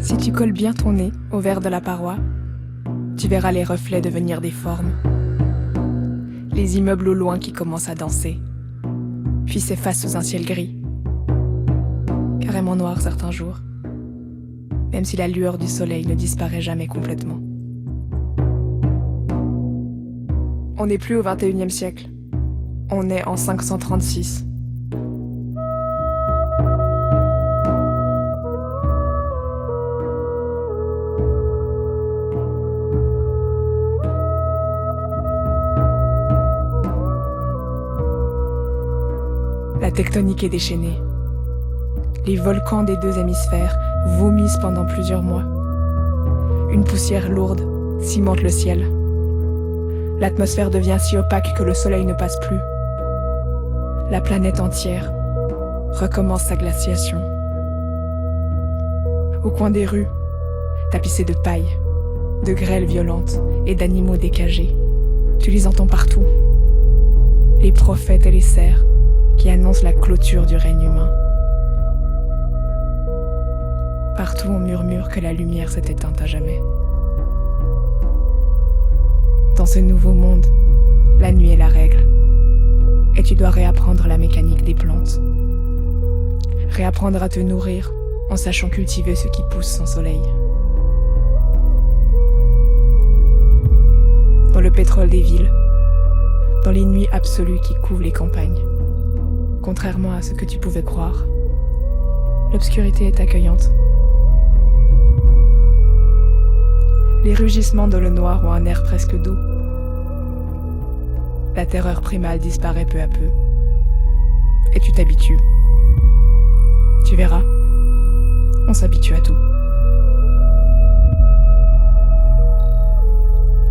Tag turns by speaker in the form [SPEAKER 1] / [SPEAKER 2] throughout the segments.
[SPEAKER 1] Si tu colles bien ton nez au verre de la paroi, tu verras les reflets devenir des formes. Les immeubles au loin qui commencent à danser, puis s'effacent sous un ciel gris, carrément noir certains jours, même si la lueur du soleil ne disparaît jamais complètement. On n'est plus au XXIe siècle, on est en 536. La tectonique est déchaînée. Les volcans des deux hémisphères vomissent pendant plusieurs mois. Une poussière lourde cimente le ciel. L'atmosphère devient si opaque que le soleil ne passe plus. La planète entière recommence sa glaciation. Au coin des rues, tapissées de paille, de grêles violentes et d'animaux décagés, tu les entends partout. Les prophètes et les cerfs qui annoncent la clôture du règne humain. Partout on murmure que la lumière s'est éteinte à jamais. Dans ce nouveau monde, la nuit est la règle. Et tu dois réapprendre la mécanique des plantes. Réapprendre à te nourrir en sachant cultiver ce qui pousse sans soleil. Dans le pétrole des villes, dans les nuits absolues qui couvrent les campagnes, contrairement à ce que tu pouvais croire, l'obscurité est accueillante. Les rugissements dans le noir ont un air presque doux. La terreur primale disparaît peu à peu. Et tu t'habitues. Tu verras, on s'habitue à tout.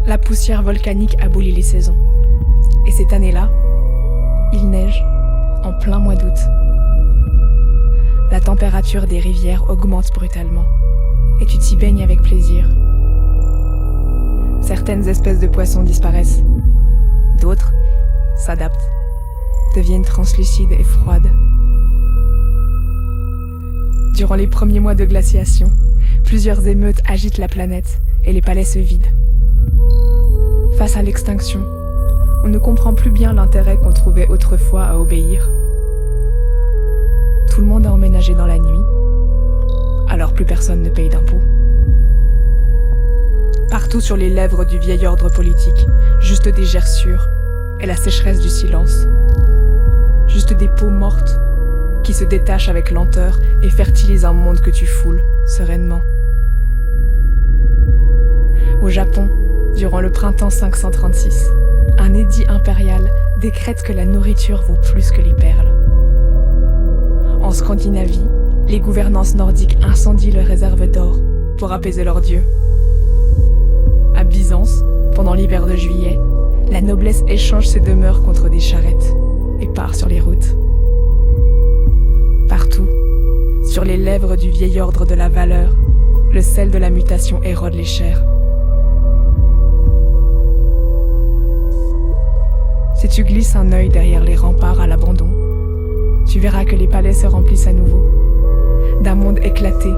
[SPEAKER 1] La poussière volcanique abolit les saisons. Et cette année-là, il neige en plein mois d'août. La température des rivières augmente brutalement. Et tu t'y baignes avec plaisir. Certaines espèces de poissons disparaissent. D'autres s'adaptent, deviennent translucides et froides. Durant les premiers mois de glaciation, plusieurs émeutes agitent la planète et les palais se vident. Face à l'extinction, on ne comprend plus bien l'intérêt qu'on trouvait autrefois à obéir. Tout le monde a emménagé dans la nuit, alors plus personne ne paye d'impôts. Partout sur les lèvres du vieil ordre politique, juste des gerçures et la sécheresse du silence. Juste des peaux mortes qui se détachent avec lenteur et fertilisent un monde que tu foules sereinement. Au Japon, durant le printemps 536, un édit impérial décrète que la nourriture vaut plus que les perles. En Scandinavie, les gouvernances nordiques incendient leurs réserves d'or pour apaiser leurs dieux. À Byzance, pendant l'hiver de juillet, la noblesse échange ses demeures contre des charrettes et part sur les routes. Partout, sur les lèvres du vieil ordre de la valeur, le sel de la mutation érode les chairs. Si tu glisses un œil derrière les remparts à l'abandon, tu verras que les palais se remplissent à nouveau, d'un monde éclaté,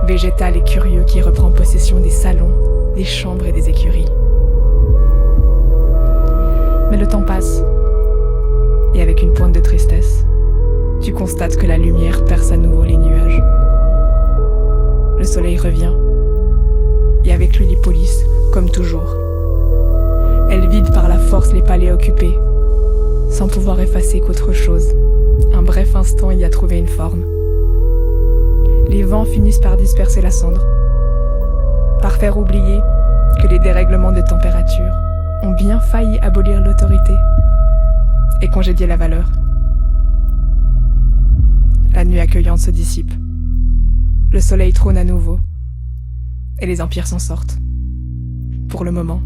[SPEAKER 1] végétal et curieux qui reprend possession des salons, des chambres et des écuries. Mais le temps passe, et avec une pointe de tristesse, tu constates que la lumière perce à nouveau les nuages. Le soleil revient, et avec lui les polices, comme toujours. Elle vide par la force les palais occupés, sans pouvoir effacer qu'autre chose. Un bref instant y a trouvé une forme. Les vents finissent par disperser la cendre, par faire oublier que les dérèglements de température ont bien failli abolir l'autorité et congédier la valeur. La nuit accueillante se dissipe. Le soleil trône à nouveau et les empires s'en sortent. Pour le moment.